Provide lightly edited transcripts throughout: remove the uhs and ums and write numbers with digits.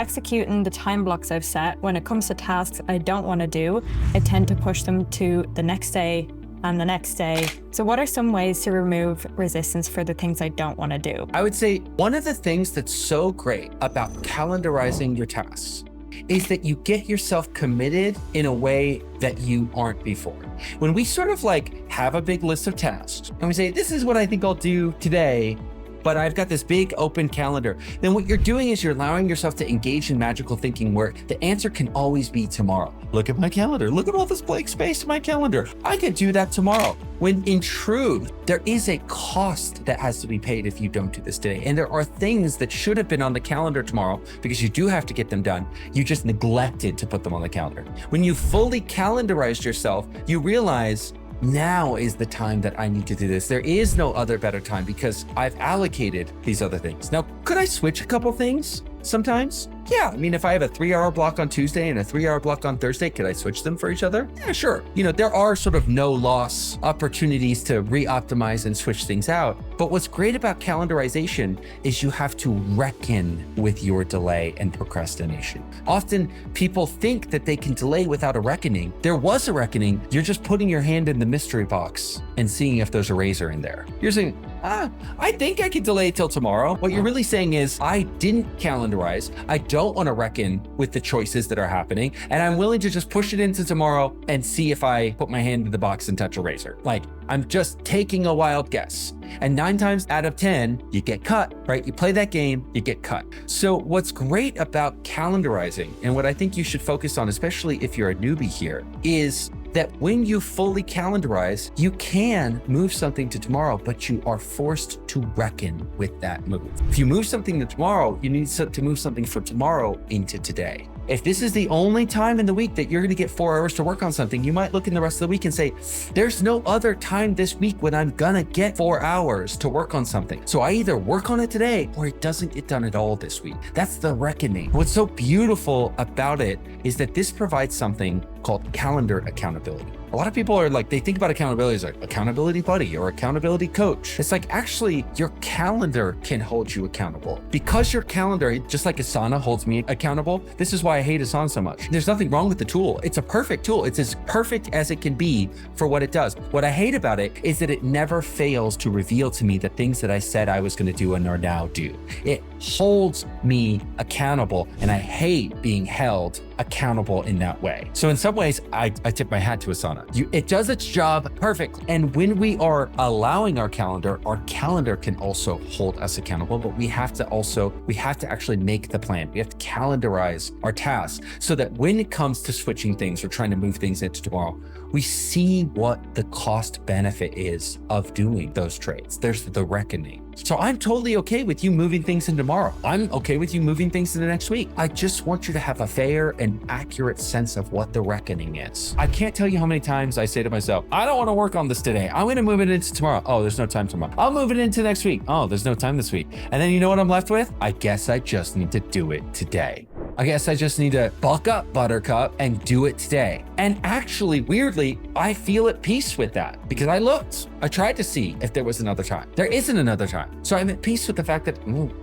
executing the time blocks I've set, when it comes to tasks I don't want to do, I tend to push them to the next day and the next day. So what are some ways to remove resistance for the things I don't want to do? I would say one of the things that's so great about calendarizing your tasks is that you get yourself committed in a way that you aren't before. When we sort of like have a big list of tasks and we say, this is what I think I'll do today, but I've got this big open calendar, then what you're doing is you're allowing yourself to engage in magical thinking where the answer can always be tomorrow. Look at my calendar. Look at all this blank space in my calendar. I could do that tomorrow. When in truth, there is a cost that has to be paid if you don't do this today. And there are things that should have been on the calendar tomorrow because you do have to get them done. You just neglected to put them on the calendar. When you fully calendarized yourself, you realize now is the time that I need to do this. There is no other better time because I've allocated these other things. Now, could I switch a couple things sometimes? Yeah, I mean, if I have a 3-hour block on Tuesday and a 3-hour block on Thursday, could I switch them for each other? Yeah, sure. You know, there are sort of no loss opportunities to re-optimize and switch things out. But what's great about calendarization is you have to reckon with your delay and procrastination. Often people think that they can delay without a reckoning. There was a reckoning. You're just putting your hand in the mystery box and seeing if there's a razor in there. You're saying, I think I could delay till tomorrow. What you're really saying is, I didn't calendarize. I don't want to reckon with the choices that are happening. And I'm willing to just push it into tomorrow and see if I put my hand in the box and touch a razor. Like, I'm just taking a wild guess. And 9 times out of 10, you get cut, right? You play that game, you get cut. So what's great about calendarizing, and what I think you should focus on, especially if you're a newbie here, is that when you fully calendarize, you can move something to tomorrow, but you are forced to reckon with that move. If you move something to tomorrow, you need to move something from tomorrow into today. If this is the only time in the week that you're going to get 4 hours to work on something, you might look in the rest of the week and say, there's no other time this week when I'm going to get 4 hours to work on something. So I either work on it today or it doesn't get done at all this week. That's the reckoning. What's so beautiful about it is that this provides something called calendar accountability. A lot of people are like, they think about accountability as like accountability buddy or accountability coach. It's like, actually, your calendar can hold you accountable. Because your calendar, just like Asana holds me accountable, this is why I hate Asana so much. There's nothing wrong with the tool. It's a perfect tool. It's as perfect as it can be for what it does. What I hate about it is that it never fails to reveal to me the things that I said I was going to do and are now do. It holds me accountable, and I hate being held accountable in that way. So in some ways, I tip my hat to Asana. It does its job perfectly. And when we are allowing our calendar can also hold us accountable, but we have to actually make the plan. We have to calendarize our tasks so that when it comes to switching things or trying to move things into tomorrow, we see what the cost benefit is of doing those trades. There's the reckoning. So I'm totally okay with you moving things into tomorrow. I'm okay with you moving things into next week. I just want you to have a fair and accurate sense of what the reckoning is. I can't tell you how many times I say to myself, I don't want to work on this today. I'm going to move it into tomorrow. Oh, there's no time tomorrow. I'll move it into next week. Oh, there's no time this week. And then you know what I'm left with? I guess I just need to do it today. I guess I just need to buck up, Buttercup, and do it today. And actually, weirdly, I feel at peace with that because I looked. I tried to see if there was another time. There isn't another time. So I'm at peace with the fact that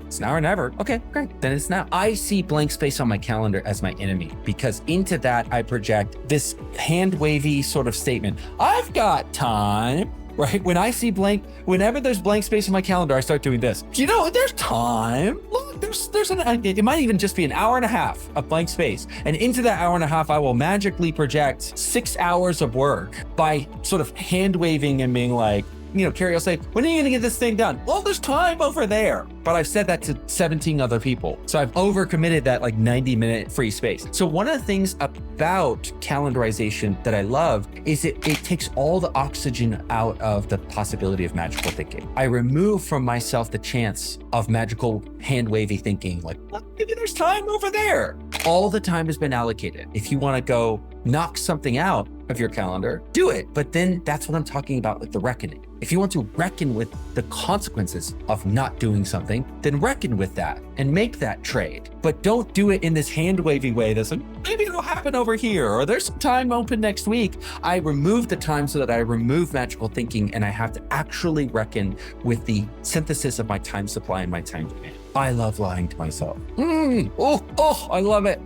it's now or never. Okay, great. Then it's now. I see blank space on my calendar as my enemy because into that I project this hand-wavy sort of statement. I've got time. Right? When I see whenever there's blank space in my calendar, I start doing this. You know, there's time. Look, it might even just be an hour and a half of blank space. And into that hour and a half, I will magically project 6 hours of work by sort of hand waving and being like, you know, Carey will say, when are you going to get this thing done? Well, there's time over there. But I've said that to 17 other people. So I've overcommitted that like 90-minute free space. So one of the things about calendarization that I love is it takes all the oxygen out of the possibility of magical thinking. I remove from myself the chance of magical hand-wavy thinking, like, look, maybe there's time over there. All the time has been allocated. If you want to go knock something out, of your calendar, do it. But then that's what I'm talking about with the reckoning. If you want to reckon with the consequences of not doing something, then reckon with that and make that trade. But don't do it in this hand-wavy way that's like, maybe it'll happen over here, or there's some time open next week. I remove the time so that I remove magical thinking, and I have to actually reckon with the synthesis of my time supply and my time demand. I love lying to myself. I love it.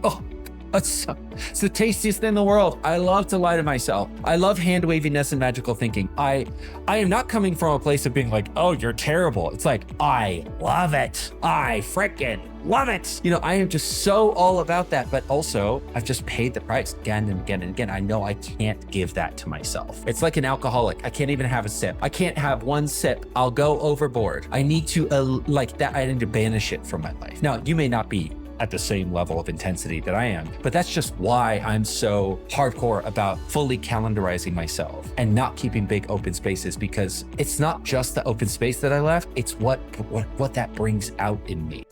It's the tastiest thing in the world. I love to lie to myself. I love hand waviness and magical thinking. I am not coming from a place of being like, oh, you're terrible. It's like, I love it. I freaking love it. I am just so all about that, but also I've just paid the price again and again and again. I know I can't give that to myself. It's like an alcoholic. I can't even have a sip. I can't have one sip. I'll go overboard. I need to I need to banish it from my life. Now, you may not be at the same level of intensity that I am, but that's just why I'm so hardcore about fully calendarizing myself and not keeping big open spaces, because it's not just the open space that I left, it's what that brings out in me.